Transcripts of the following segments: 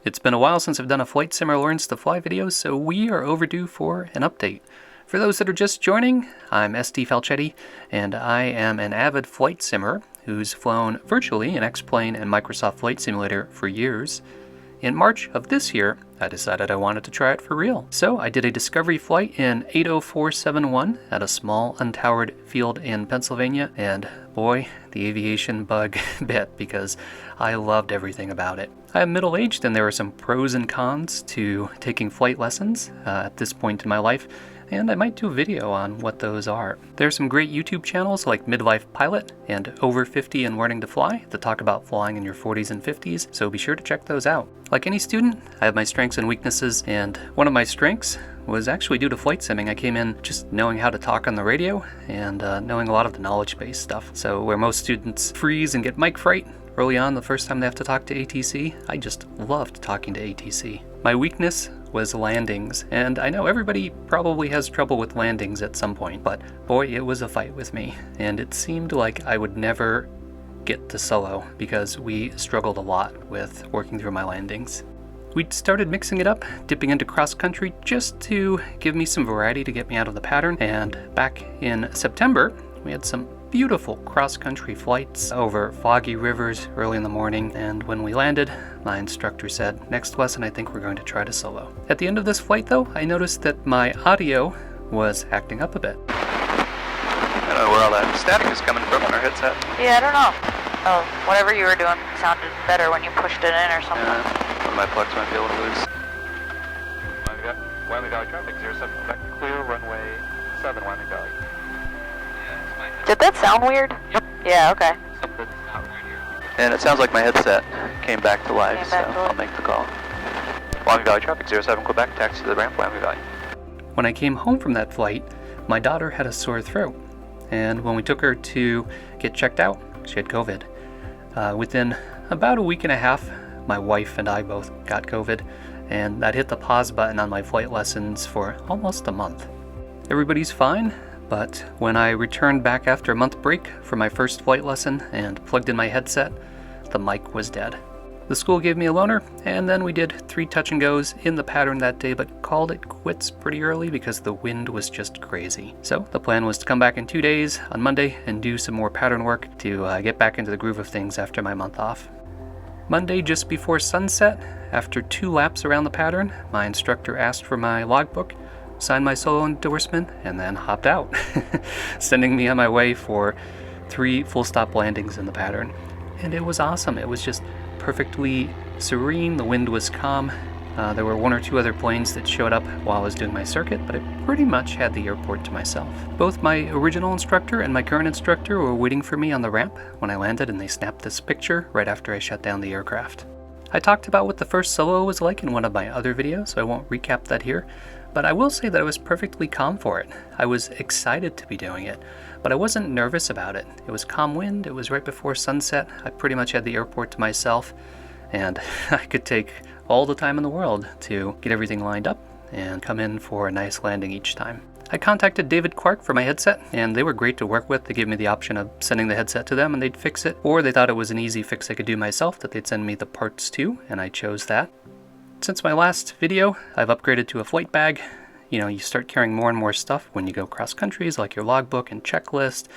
It's been a while since I've done a Flight Simmer Learns to Fly video, so we are overdue for an update. For those that are just joining, I'm SD Falchetti, and I am an avid flight simmer who's flown virtually in X-Plane and Microsoft Flight Simulator for years. In March of this year, I decided I wanted to try it for real. So I did a discovery flight in 80471 at a small untowered field in Pennsylvania, and boy, the aviation bug bit because I loved everything about it. I am middle-aged and there are some pros and cons to taking flight lessons at this point in my life, and I might do a video on what those are. There are some great YouTube channels like Midlife Pilot and Over 50 and Learning to Fly that talk about flying in your 40s and 50s, so be sure to check those out. Like any student, I have my strengths and weaknesses, and one of my strengths was actually due to flight simming. I came in just knowing how to talk on the radio and knowing a lot of the knowledge-based stuff. So where most students freeze and get mic fright early on the first time they have to talk to ATC, I just loved talking to ATC. My weakness was landings, and I know everybody probably has trouble with landings at some point, but boy, it was a fight with me, and it seemed like I would never get to solo because we struggled a lot with working through my landings. We'd started mixing it up, dipping into cross country just to give me some variety to get me out of the pattern, and back in September, we had some beautiful cross-country flights over foggy rivers early in the morning, and when we landed, my instructor said, "Next lesson I think we're going to try to solo." At the end of this flight though, I noticed that my audio was acting up a bit. I don't know where all that static is coming from on our headset. Yeah, I don't know. Oh, whatever you were doing sounded better when you pushed it in or something. Yeah, one of my plugs might be a little loose. Wyoming Valley traffic, 07, Quebec, clear runway 7, Wyoming Valley. Did that sound weird? Yep. Yeah, okay. Something's not right here. And it sounds like my headset came back to life, so I'll make the call. Wyoming Valley traffic, 07, Quebec, taxi to the ramp, Wyoming Valley. When I came home from that flight, my daughter had a sore throat, and when we took her to get checked out, she had COVID. Within about a week and a half, my wife and I both got COVID, and that hit the pause button on my flight lessons for almost a month. Everybody's fine, but when I returned back after a month break for my first flight lesson and plugged in my headset, the mic was dead. The school gave me a loaner, and then we did 3 touch and goes in the pattern that day, but called it quits pretty early because the wind was just crazy. So the plan was to come back in 2 days on Monday and do some more pattern work to get back into the groove of things after my month off. Monday, just before sunset, after 2 laps around the pattern, my instructor asked for my logbook, signed my solo endorsement, and then hopped out, sending me on my way for 3 full-stop landings in the pattern. And it was awesome. It was just perfectly serene. The wind was calm. There were 1 or 2 other planes that showed up while I was doing my circuit, but I pretty much had the airport to myself. Both my original instructor and my current instructor were waiting for me on the ramp when I landed, and they snapped this picture right after I shut down the aircraft. I talked about what the first solo was like in one of my other videos, so I won't recap that here. But I will say that I was perfectly calm for it. I was excited to be doing it, but I wasn't nervous about it. It was calm wind, it was right before sunset, I pretty much had the airport to myself, and I could take all the time in the world to get everything lined up and come in for a nice landing each time. I contacted David Clark for my headset, and they were great to work with. They gave me the option of sending the headset to them and they'd fix it, or they thought it was an easy fix I could do myself that they'd send me the parts to, and I chose that. Since my last video, I've upgraded to a flight bag. You know, you start carrying more and more stuff when you go cross countries, like your logbook and checklist,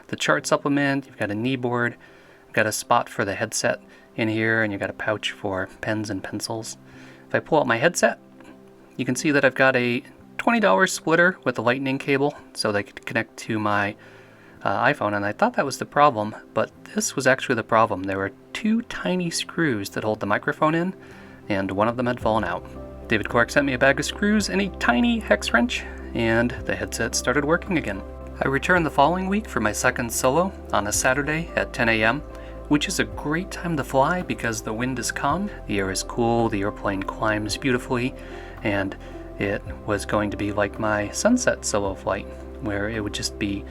the chart supplement, you've got a knee board, you've got a spot for the headset in here, and you've got a pouch for pens and pencils. If I pull out my headset, you can see that I've got a $20 splitter with a lightning cable so they could connect to my iPhone, and I thought that was the problem, but this was actually the problem. There were 2 tiny screws that hold the microphone in, and one of them had fallen out. David Clark sent me a bag of screws and a tiny hex wrench, and the headset started working again. I returned the following week for my second solo on a Saturday at 10 a.m., which is a great time to fly because the wind is calm, the air is cool, the airplane climbs beautifully, and it was going to be like my sunset solo flight, where it would just be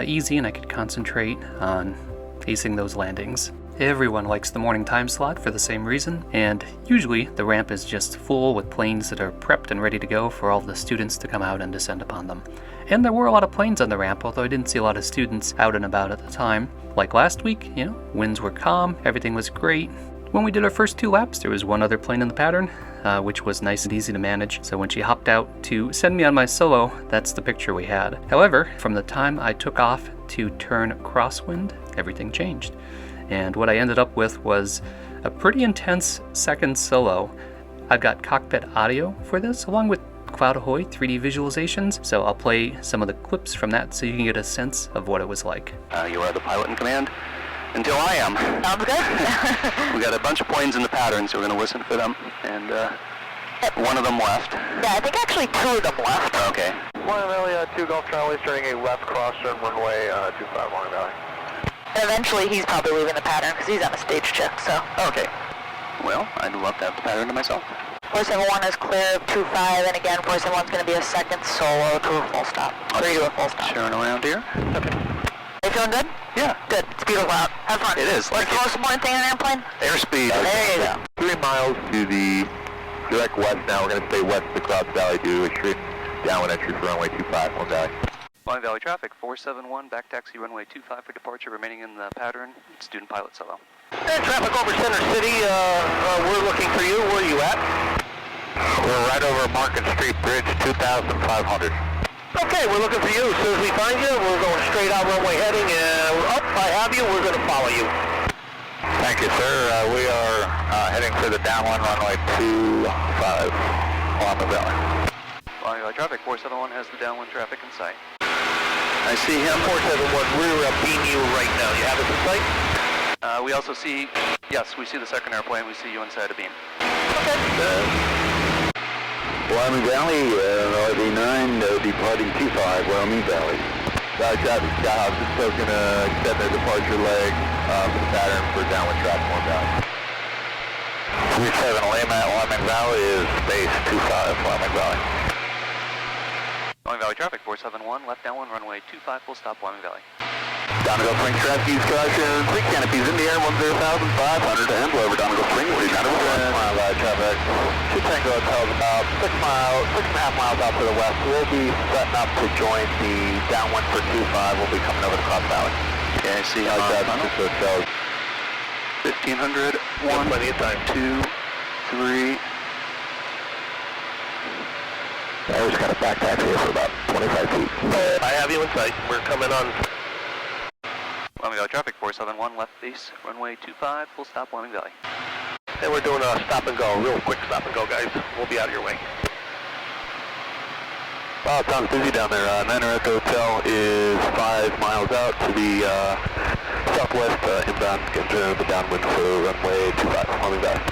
easy and I could concentrate on acing those landings. Everyone likes the morning time slot for the same reason, and usually the ramp is just full with planes that are prepped and ready to go for all the students to come out and descend upon them. And there were a lot of planes on the ramp, although I didn't see a lot of students out and about at the time. Like last week, winds were calm, everything was great, When we did our first 2 laps, there was one other plane in the pattern, which was nice and easy to manage. So when she hopped out to send me on my solo, that's the picture we had. However, from the time I took off to turn crosswind, everything changed. And what I ended up with was a pretty intense second solo. I've got cockpit audio for this, along with CloudAhoy 3D visualizations, so I'll play some of the clips from that so you can get a sense of what it was like. You are the pilot in command until I am. Sounds good. We got a bunch of planes in the pattern, so we're going to listen for them. And one of them left. Yeah, I think actually 2 of them left. Okay. Wyoming Valley, 2 Golf Charlie, starting a left cross turn runway 25 Wyoming Valley. And eventually he's probably leaving the pattern because he's on a stage check, so. Okay. Well, I'd love to have the pattern to myself. 471 is clear of 25, and again, 471's going to be a second solo to a full stop. 3 to a full stop. Sharing around here. Okay. Are you feeling good? Yeah. Good. It's beautiful out. Have fun. It is. What's the most important thing in an airplane? Airspeed. There you go. 3 miles to the direct west now. We're going to stay west of the Clouds Valley due to a straight downwind entry for runway 25, Wyoming Valley. Wyoming Valley traffic, 471, back taxi runway 25 for departure, remaining in the pattern, student pilot solo. Hey, traffic over Center City, we're looking for you. Where are you at? We're right over Market Street Bridge, 2,500. Okay, we're looking for you. As soon as we find you, we're going straight out runway heading, and I have you. We're going to follow you. Thank you, sir. We are heading for the downwind runway 25, Wyoming Valley. Wyoming Valley traffic, 471 has the downwind traffic in sight. I see him. 471, we're beaming you right now. You have us in sight? We also see, yes, we see the second airplane. We see you inside a beam. Okay. Wyoming Valley, RV9, departing 25, Wyoming Valley. Valley traffic, Skyhawk is still going to extend their departure leg for the pattern for downwind traffic, Wyoming Valley. 37 Lima at Wyoming Valley is base 25, Wyoming Valley. Wyoming Valley traffic, 471, left downwind runway 25, full stop, Wyoming Valley. Donegal Springs traffic, use caution, 3 canopies in the air, 10,500 and over Donegal Springs, 391 Wyoming Valley traffic. Should Tango Hotel is about 6.5 miles out to the west. We'll be setting up to join the downwind for 25. We'll be coming over the Cross Valley. Okay, I see him on Hotel. 1500, Plenty of time. 2, 3. I just got a back taxi here for about 25 feet. I have you in sight. We're coming on. Wyoming Valley traffic, 471, left base, runway 25, full stop, Wyoming Valley. And we're doing a stop and go, real quick stop and go, guys. We'll be out of your way. Wow, it sounds busy down there. Niner Echo Hotel is 5 miles out to the southwest inbound, getting the downwind for runway 25, Wyoming Valley.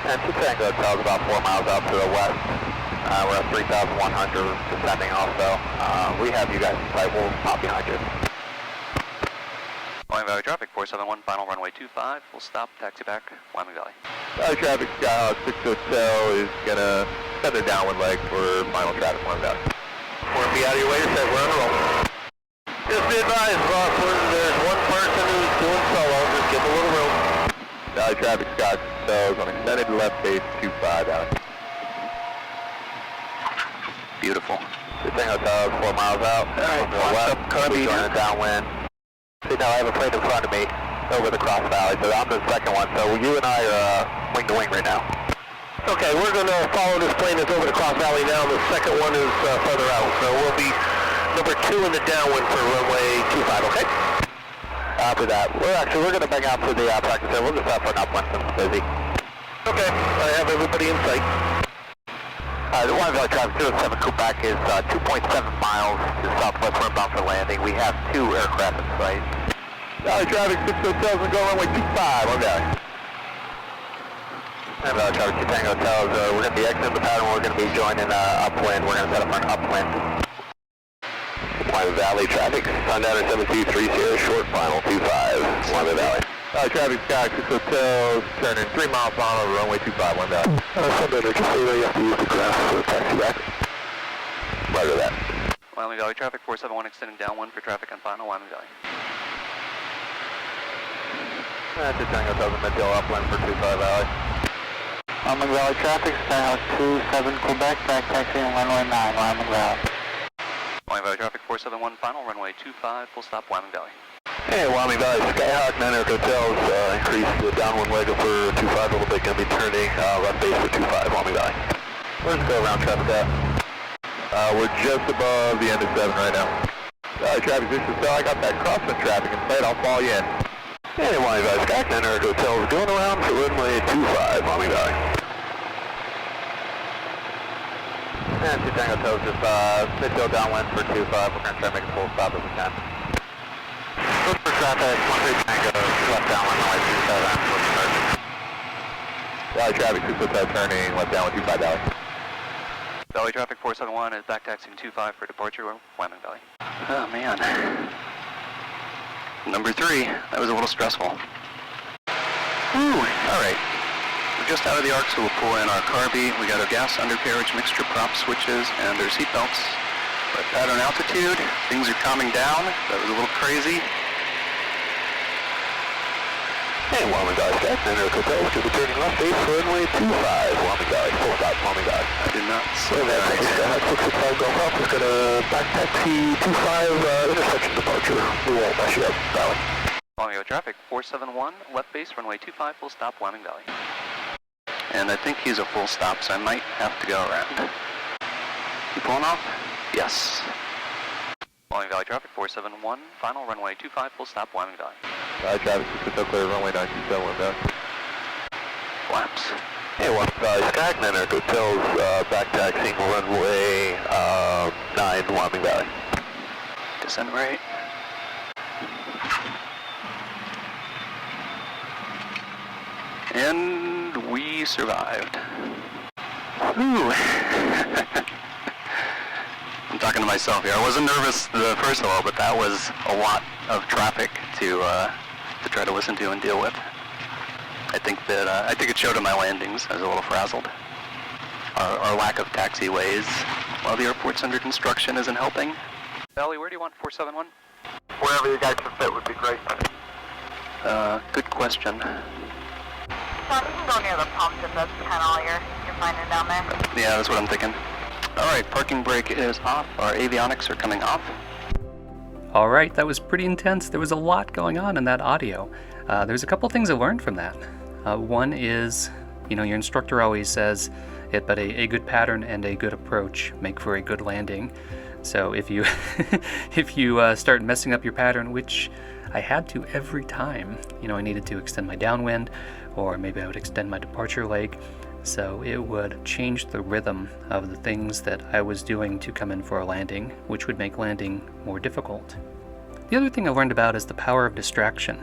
And Tango Hotel is about 4 miles out to the west. We're at 3,100 descending also. We have you guys in sight. We'll pop behind you. Wyoming Valley traffic, 471, final runway 25, full stop, taxi back, Wyoming Valley. Traffic, Skyhawk 6 Hotel is going to set their downwind leg for final traffic, Wyoming Valley. We're going to be out of your way. Set. We're on a roll. Just be advised, boss, there's one person who's doing solo. Just give a little room. Valley traffic, Skyhawk 6 Hotel is on extended left base 25 out. Beautiful. Tango Hotel is 4 miles out. All right, West, we join the downwind. See, now I have a plane in front of me over the Cross Valley, so I'm the second one. So you and I are wing to wing right now. Okay, we're going to follow this plane that's over the Cross Valley now. The second one is further out, so we'll be number 2 in the downwind for runway 25, okay? After that, we're going to bang out for the practice there. We'll just have for an upwind since it's busy. Okay, I have everybody in sight. The Wyoming Valley traffic 07 Quebec is 2.7 miles to southwest. We're inbound for landing. We have 2 aircraft in sight. Valley traffic 6 Hotel is going runway 25. Okay. And Valley traffic 2 Tango Hotels, we're going to be exiting the pattern. We're going to be joining upwind. We're going to set up for an upwind. Wyoming Valley traffic, Sundowner 7230, short final 25, Wyoming Valley. Traffic Sky 6 Hotels, turning 3 miles on over runway 25, Wyoming Valley. Sundowner Casino, you have to use the grass for the taxi back. Roger that. Wyoming Valley traffic, 471, extending downwind for traffic on final, Wyoming Valley. That's a Tango Hotel, Midfield upwind for 25 Valley. Wyoming Valley traffic, Skyhawk 27 Quebec, back taxi on runway 9, Wyoming Valley. Wyoming Valley traffic, 471, final, runway 25, full stop, Wyoming Valley. Hey, Wyoming Valley, Skyhawk 9 Echo Hotels, increase the downwind leg up for 25 a little bit, going to be turning left base for 25, Wyoming Valley. Where's the go around traffic at? We're just above the end of 7 right now. Traffic, this is Bell, I got that crosswind traffic in sight, I'll follow you in. Hey, Wyoming Valley, Skyhawk 9 Echo Hotels, going around for runway 25, Wyoming Valley. And 2 Tango Hotels, just mid-tail downwind for 25, we're going to try to make a full stop if we can. Look for traffic, 13 Tango, left downwind, runway 27, Valley traffic, 605 turning, left downwind 25 Valley. Valley traffic 471 is back taxiing 25 for departure, Wyoming Valley. Oh man. Number 3, that was a little stressful. Ooh, alright. We're just out of the arc, so we'll pull in our carby. We got our gas undercarriage mixture prop switches and our seatbelts. We're at pattern altitude. Things are calming down. That was a little crazy. Hey, Wyoming Valley, Skyhawk 9 Echo Hotels, going to be turning left base for runway 25, Wyoming Valley, full stop, Wyoming Valley. I did not slow So down. Skyhawk 665 Golf Alpha is going to back taxi 25 intersection departure. We won't mess you up, Valley. Wyoming traffic 471, left base, runway 25, full stop, Wyoming Valley. And I think he's a full stop, so I might have to go around. You pulling off? Yes. Wyoming Valley traffic 471, final runway 25, full stop, Wyoming Valley. Traffic 665 clear, runway 927, we're down. Flaps. Hey, Wyoming Valley, Skyhawk 9 Echo Hotels, back taxiing runway 9, Wyoming Valley. Descend right. And we survived. Whew. I'm talking to myself here. I wasn't nervous the first of all, but that was a lot of traffic to try to listen to and deal with. I think it showed in my landings. I was a little frazzled. Our lack of taxiways while the airport's under construction isn't helping. Valley, where do you want 471? Wherever you guys can fit would be great. Good question. Tom, you can go near the pumps if that's kind of all you're finding down there. Yeah, that's what I'm thinking. Alright, parking brake is off. Our avionics are coming off. Alright, that was pretty intense. There was a lot going on in that audio. There's a couple things I learned from that. One is, your instructor always says it, but a good pattern and a good approach make for a good landing. So if you if you start messing up your pattern, which I had to every time, I needed to extend my downwind, or maybe I would extend my departure leg, so it would change the rhythm of the things that I was doing to come in for a landing, which would make landing more difficult. The other thing I learned about is the power of distraction.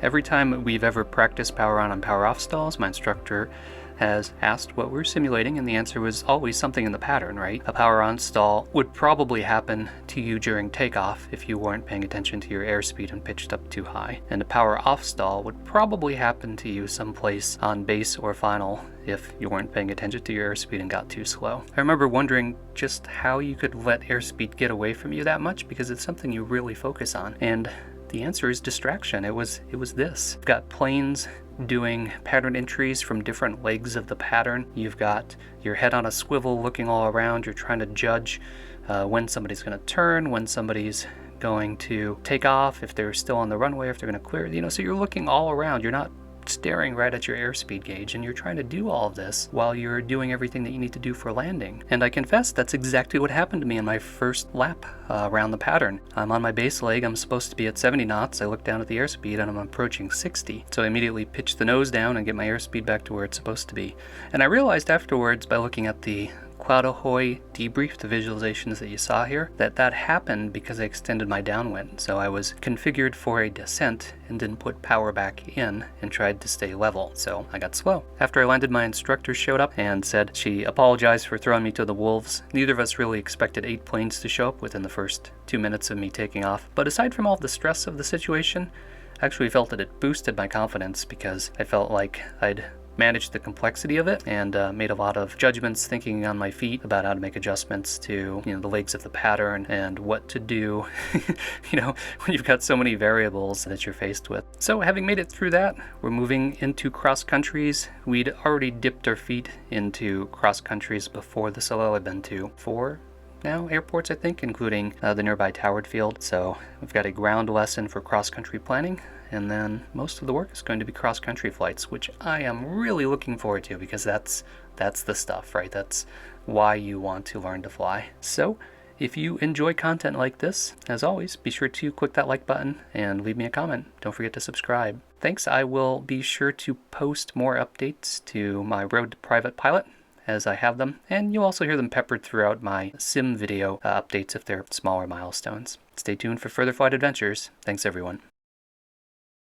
Every time we've ever practiced power on and power off stalls, my instructor has asked what we're simulating, and the answer was always something in the pattern, right? A power on stall would probably happen to you during takeoff if you weren't paying attention to your airspeed and pitched up too high. And a power off stall would probably happen to you someplace on base or final if you weren't paying attention to your airspeed and got too slow. I remember wondering just how you could let airspeed get away from you that much, because it's something you really focus on. And the answer is distraction. It was this. You've got planes doing pattern entries from different legs of the pattern. You've got your head on a swivel looking all around. You're trying to judge when somebody's going to turn, when somebody's going to take off, if they're still on the runway, if they're going to clear. So you're looking all around. You're not staring right at your airspeed gauge, and you're trying to do all of this while you're doing everything that you need to do for landing. And I confess that's exactly what happened to me in my first lap around the pattern. I'm on my base leg, I'm supposed to be at 70 knots, I look down at the airspeed and I'm approaching 60. So I immediately pitch the nose down and get my airspeed back to where it's supposed to be. And I realized afterwards, by looking at the CloudAhoy debrief, the visualizations that you saw here, that happened because I extended my downwind. So I was configured for a descent and didn't put power back in and tried to stay level. So I got slow. After I landed, my instructor showed up and said she apologized for throwing me to the wolves. Neither of us really expected 8 planes to show up within the first 2 minutes of me taking off. But aside from all the stress of the situation, I actually felt that it boosted my confidence, because I felt like I'd managed the complexity of it and made a lot of judgments, thinking on my feet about how to make adjustments to the legs of the pattern and what to do when you've got so many variables that you're faced with. So having made it through that, we're moving into cross countries. We'd already dipped our feet into cross countries before this. I've been to 4 now airports, I think, including the nearby Towered Field. So we've got a ground lesson for cross-country planning, and then most of the work is going to be cross-country flights, which I am really looking forward to, because that's the stuff, right? That's why you want to learn to fly. So if you enjoy content like this, as always, be sure to click that like button and leave me a comment. Don't forget to subscribe. Thanks. I will be sure to post more updates to my Road to Private Pilot as I have them, and you'll also hear them peppered throughout my sim video updates if they're smaller milestones. Stay tuned for further flight adventures. Thanks, everyone.